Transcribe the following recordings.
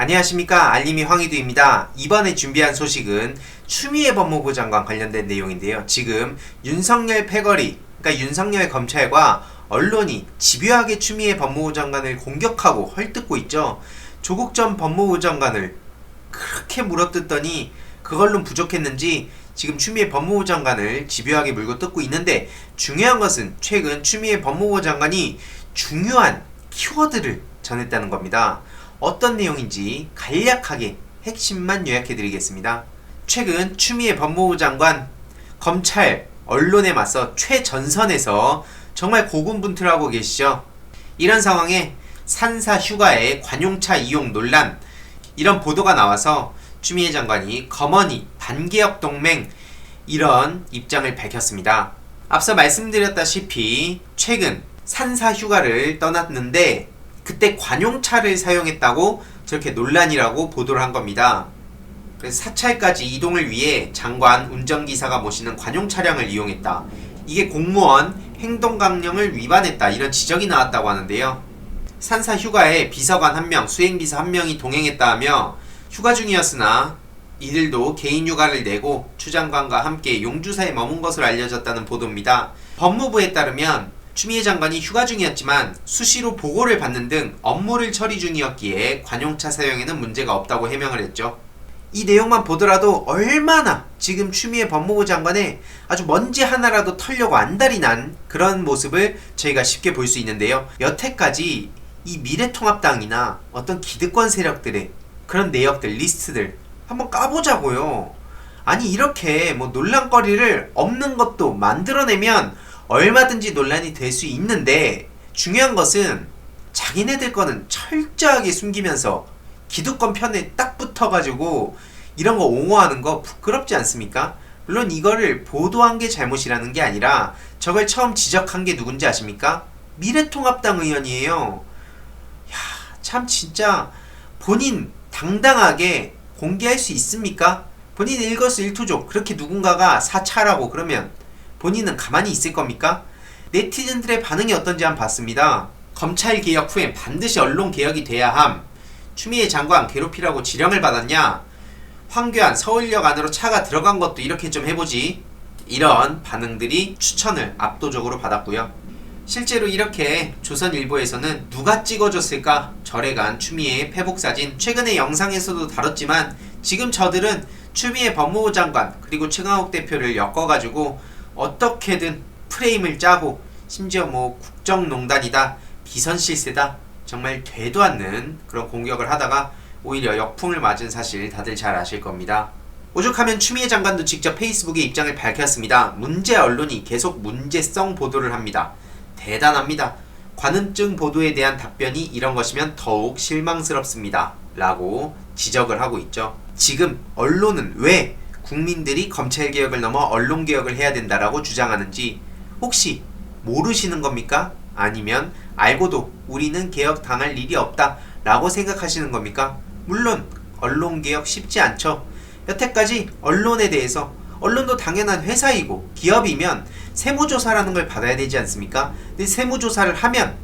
안녕하십니까, 알림이 황희두입니다. 이번에 준비한 소식은 추미애 법무부 장관 관련된 내용인데요. 지금 윤석열 패거리, 그러니까 윤석열 검찰과 언론이 집요하게 추미애 법무부 장관을 공격하고 헐뜯고 있죠. 조국 전 법무부 장관을 그렇게 물어뜯더니 그걸로 부족했는지 지금 추미애 법무부 장관을 집요하게 물고 뜯고 있는데, 중요한 것은 최근 추미애 법무부 장관이 중요한 키워드를 전했다는 겁니다. 어떤 내용인지 간략하게 핵심만 요약해드리겠습니다. 최근 추미애 법무부 장관, 검찰, 언론에 맞서 최전선에서 정말 고군분투하고 계시죠. 이런 상황에 산사 휴가에 관용차 이용 논란, 이런 보도가 나와서 추미애 장관이 검언이 반개혁 동맹, 이런 입장을 밝혔습니다. 앞서 말씀드렸다시피 최근 산사 휴가를 떠났는데 그때 관용차를 사용했다고 저렇게 논란이라고 보도를 한 겁니다. 그래서 사찰까지 이동을 위해 장관 운전기사가 모시는 관용 차량을 이용했다. 이게 공무원 행동강령을 위반했다. 이런 지적이 나왔다고 하는데요. 산사 휴가에 비서관 1명, 수행비서 1명이 동행했다 하며 휴가 중이었으나 이들도 개인 휴가를 내고 추 장관과 함께 용주사에 머문 것으로 알려졌다는 보도입니다. 법무부에 따르면 추미애 장관이 휴가 중이었지만 수시로 보고를 받는 등 업무를 처리 중이었기에 관용차 사용에는 문제가 없다고 해명을 했죠. 이 내용만 보더라도 얼마나 지금 추미애 법무부 장관의 아주 먼지 하나라도 털려고 안달이 난 그런 모습을 저희가 쉽게 볼 수 있는데요. 여태까지 이 미래통합당이나 어떤 기득권 세력들의 그런 내역들, 리스트들 한번 까보자고요. 아니, 이렇게 뭐 논란거리를 없는 것도 만들어내면 얼마든지 논란이 될 수 있는데, 중요한 것은 자기네들 거는 철저하게 숨기면서 기득권 편에 딱 붙어가지고 이런 거 옹호하는 거 부끄럽지 않습니까? 물론 이거를 보도한 게 잘못이라는 게 아니라 저걸 처음 지적한 게 누군지 아십니까? 미래통합당 의원이에요. 야, 참 진짜 본인 당당하게 공개할 수 있습니까? 본인 일거수일투족 그렇게 누군가가 사찰하고 그러면 본인은 가만히 있을 겁니까? 네티즌들의 반응이 어떤지 한번 봤습니다. 검찰 개혁 후엔 반드시 언론 개혁이 돼야 함. 추미애 장관 괴롭히라고 지령을 받았냐? 황교안 서울역 안으로 차가 들어간 것도 이렇게 좀 해보지. 이런 반응들이 추천을 압도적으로 받았고요. 실제로 이렇게 조선일보에서는 누가 찍어줬을까? 절에간 추미애의 페북사진, 최근에 영상에서도 다뤘지만 지금 저들은 추미애 법무부 장관 그리고 최강욱 대표를 엮어가지고 어떻게든 프레임을 짜고, 심지어 뭐 국정농단이다, 비선실세다, 정말 되도 않는 그런 공격을 하다가 오히려 역풍을 맞은 사실 다들 잘 아실 겁니다. 오죽하면 추미애 장관도 직접 페이스북에 입장을 밝혔습니다. 문제 언론이 계속 문제성 보도를 합니다. 대단합니다. 관음증 보도에 대한 답변이 이런 것이면 더욱 실망스럽습니다. 라고 지적을 하고 있죠. 지금 언론은 왜 국민들이 검찰개혁을 넘어 언론개혁을 해야 된다라고 주장하는지 혹시 모르시는 겁니까? 아니면 알고도 우리는 개혁 당할 일이 없다 라고 생각하시는 겁니까? 물론 언론개혁 쉽지 않죠. 여태까지 언론에 대해서, 언론도 당연한 회사이고 기업이면 세무조사라는 걸 받아야 되지 않습니까? 근데 세무조사를 하면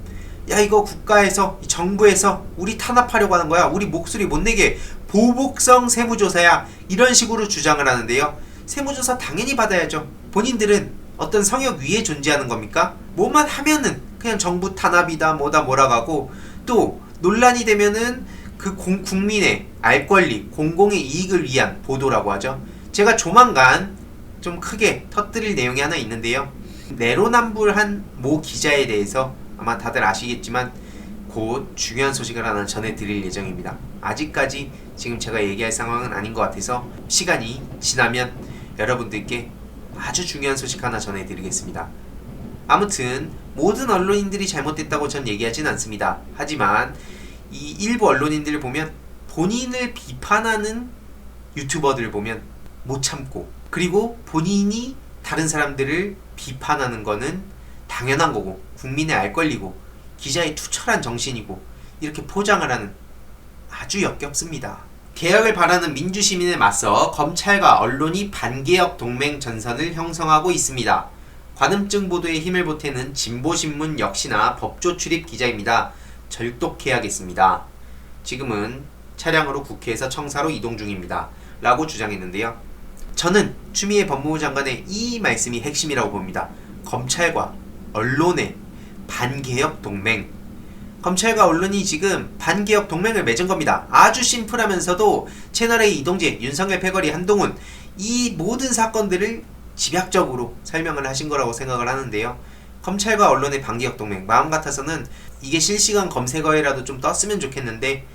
야, 이거 국가에서, 정부에서 우리 탄압하려고 하는 거야, 우리 목소리 못 내게 보복성 세무조사야, 이런 식으로 주장을 하는데요. 세무조사 당연히 받아야죠. 본인들은 어떤 성역 위에 존재하는 겁니까? 뭐만 하면은 그냥 정부 탄압이다 뭐다 몰아가고, 또 논란이 되면은 그 국민의 알 권리, 공공의 이익을 위한 보도라고 하죠. 제가 조만간 좀 크게 터뜨릴 내용이 하나 있는데요. 내로남불한 모 기자에 대해서 아마 다들 아시겠지만 곧 중요한 소식을 하나 전해드릴 예정입니다. 아직까지 지금 제가 얘기할 상황은 아닌 것 같아서 시간이 지나면 여러분들께 아주 중요한 소식 하나 전해드리겠습니다. 아무튼 모든 언론인들이 잘못됐다고 전 얘기하진 않습니다. 하지만 이 일부 언론인들을 보면, 본인을 비판하는 유튜버들을 보면 못 참고, 그리고 본인이 다른 사람들을 비판하는 거는 당연한 거고 국민의 알 권리고 기자의 투철한 정신이고 이렇게 포장을 하는, 아주 역겹습니다. 개혁을 바라는 민주시민에 맞서 검찰과 언론이 반개혁 동맹 전선을 형성하고 있습니다. 관음증 보도에 힘을 보태는 진보신문 역시나 법조 출입 기자입니다. 절독해야겠습니다. 지금은 차량으로 국회에서 청사로 이동 중입니다. 라고 주장했는데요. 저는 추미애 법무부 장관의 이 말씀이 핵심이라고 봅니다. 검찰과 언론의 반개혁 동맹. 검찰과 언론이 지금 반개혁 동맹을 맺은 겁니다. 아주 심플하면서도 채널A 이동재, 윤석열 패거리, 한동훈 이 모든 사건들을 집약적으로 설명을 하신 거라고 생각을 하는데요. 검찰과 언론의 반개혁 동맹, 마음 같아서는 이게 실시간 검색어에라도 좀 떴으면 좋겠는데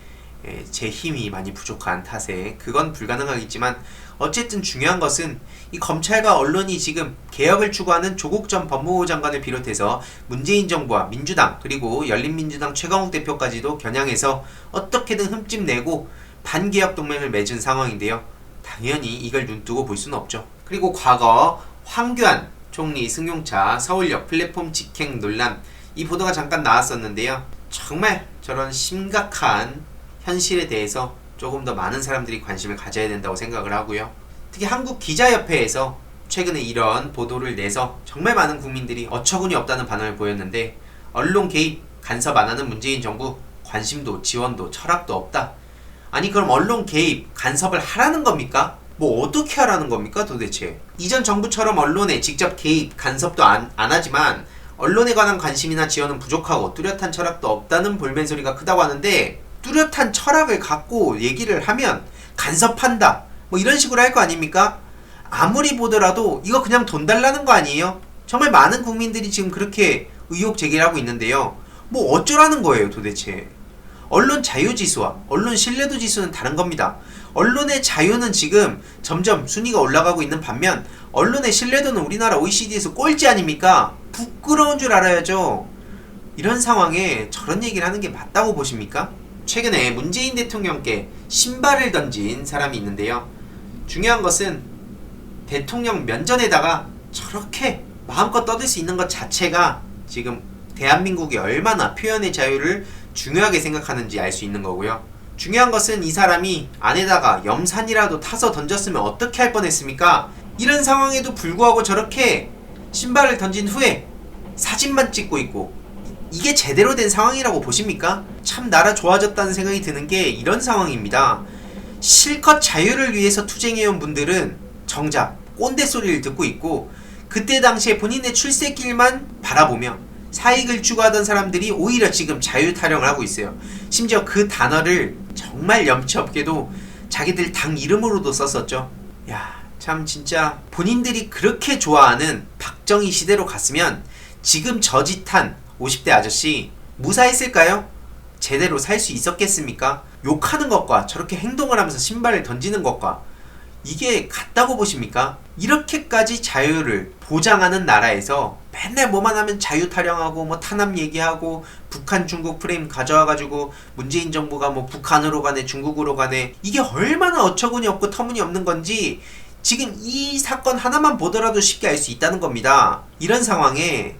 제 힘이 많이 부족한 탓에 그건 불가능하겠지만 어쨌든 중요한 것은 이 검찰과 언론이 지금 개혁을 추구하는 조국 전 법무부 장관을 비롯해서 문재인 정부와 민주당 그리고 열린민주당 최강욱 대표까지도 겨냥해서 어떻게든 흠집 내고 반개혁 동맹을 맺은 상황인데요. 당연히 이걸 눈뜨고 볼 수는 없죠. 그리고 과거 황교안 총리 승용차 서울역 플랫폼 직행 논란 이 보도가 잠깐 나왔었는데요. 정말 저런 심각한 현실에 대해서 조금 더 많은 사람들이 관심을 가져야 된다고 생각을 하고요. 특히 한국기자협회에서 최근에 이런 보도를 내서 정말 많은 국민들이 어처구니 없다는 반응을 보였는데 언론 개입, 간섭 안 하는 문재인 정부 관심도 지원도 철학도 없다. 아니 그럼 언론 개입, 간섭을 하라는 겁니까? 뭐 어떻게 하라는 겁니까 도대체? 이전 정부처럼 언론에 직접 개입, 간섭도 안 하지만 언론에 관한 관심이나 지원은 부족하고 뚜렷한 철학도 없다는 볼멘소리가 크다고 하는데 뚜렷한 철학을 갖고 얘기를 하면 간섭한다 뭐 이런 식으로 할 거 아닙니까? 아무리 보더라도 이거 그냥 돈 달라는 거 아니에요? 정말 많은 국민들이 지금 그렇게 의혹 제기를 하고 있는데요. 뭐 어쩌라는 거예요 도대체? 언론 자유지수와 언론 신뢰도 지수는 다른 겁니다. 언론의 자유는 지금 점점 순위가 올라가고 있는 반면 언론의 신뢰도는 우리나라 OECD에서 꼴찌 아닙니까? 부끄러운 줄 알아야죠. 이런 상황에 저런 얘기를 하는 게 맞다고 보십니까? 최근에 문재인 대통령께 신발을 던진 사람이 있는데요. 중요한 것은 대통령 면전에다가 저렇게 마음껏 떠들 수 있는 것 자체가 지금 대한민국이 얼마나 표현의 자유를 중요하게 생각하는지 알 수 있는 거고요. 중요한 것은 이 사람이 안에다가 염산이라도 타서 던졌으면 어떻게 할 뻔했습니까? 이런 상황에도 불구하고 저렇게 신발을 던진 후에 사진만 찍고 있고 이게 제대로 된 상황이라고 보십니까? 참 나라 좋아졌다는 생각이 드는 게 이런 상황입니다. 실컷 자유를 위해서 투쟁해온 분들은 정작 꼰대 소리를 듣고 있고 그때 당시에 본인의 출세길만 바라보며 사익을 추구하던 사람들이 오히려 지금 자유 타령을 하고 있어요. 심지어 그 단어를 정말 염치 없게도 자기들 당 이름으로도 썼었죠. 야, 참 진짜 본인들이 그렇게 좋아하는 박정희 시대로 갔으면 지금 저짓한 50대 아저씨 무사했을까요? 제대로 살 수 있었겠습니까? 욕하는 것과 저렇게 행동을 하면서 신발을 던지는 것과 이게 같다고 보십니까? 이렇게까지 자유를 보장하는 나라에서 맨날 뭐만 하면 자유 타령하고 뭐 탄압 얘기하고 북한 중국 프레임 가져와가지고 문재인 정부가 뭐 북한으로 가네 중국으로 가네 이게 얼마나 어처구니 없고 터무니없는 건지 지금 이 사건 하나만 보더라도 쉽게 알 수 있다는 겁니다. 이런 상황에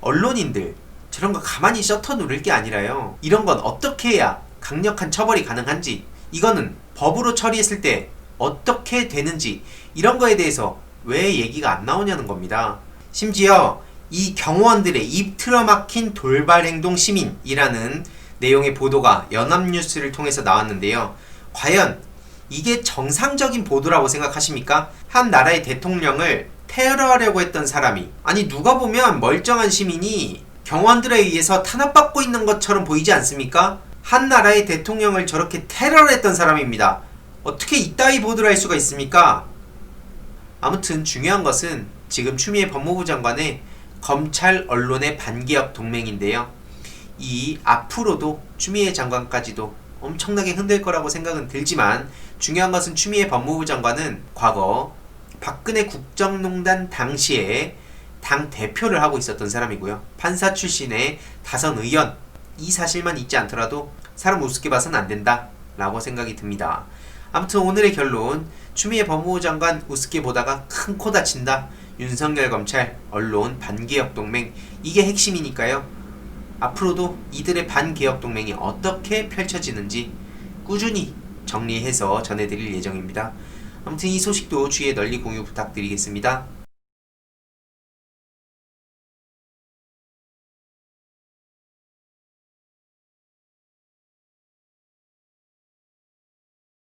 언론인들 저런 거 가만히 셔터 누를 게 아니라요. 이런 건 어떻게 해야 강력한 처벌이 가능한지 이거는 법으로 처리했을 때 어떻게 되는지 이런 거에 대해서 왜 얘기가 안 나오냐는 겁니다. 심지어 이 경호원들의 입 틀어막힌 돌발행동 시민이라는 내용의 보도가 연합뉴스를 통해서 나왔는데요. 과연 이게 정상적인 보도라고 생각하십니까? 한 나라의 대통령을 테러하려고 했던 사람이 아니 누가 보면 멀쩡한 시민이 경호원들에 의해서 탄압받고 있는 것처럼 보이지 않습니까? 한 나라의 대통령을 저렇게 테러를 했던 사람입니다. 어떻게 이따위 보도를 할 수가 있습니까? 아무튼 중요한 것은 지금 추미애 법무부 장관의 검찰 언론의 반개혁 동맹인데요. 이 앞으로도 추미애 장관까지도 엄청나게 흔들 거라고 생각은 들지만 중요한 것은 추미애 법무부 장관은 과거 박근혜 국정농단 당시에 당 대표를 하고 있었던 사람이고요. 판사 출신의 다선 의원 이 사실만 있지 않더라도 사람 우습게 봐서는 안 된다 라고 생각이 듭니다. 아무튼 오늘의 결론 추미애 법무부 장관 우습게 보다가 큰 코 다친다. 윤석열 검찰 언론 반개혁 동맹 이게 핵심이니까요. 앞으로도 이들의 반개혁 동맹이 어떻게 펼쳐지는지 꾸준히 정리해서 전해드릴 예정입니다. 아무튼 이 소식도 주위에 널리 공유 부탁드리겠습니다.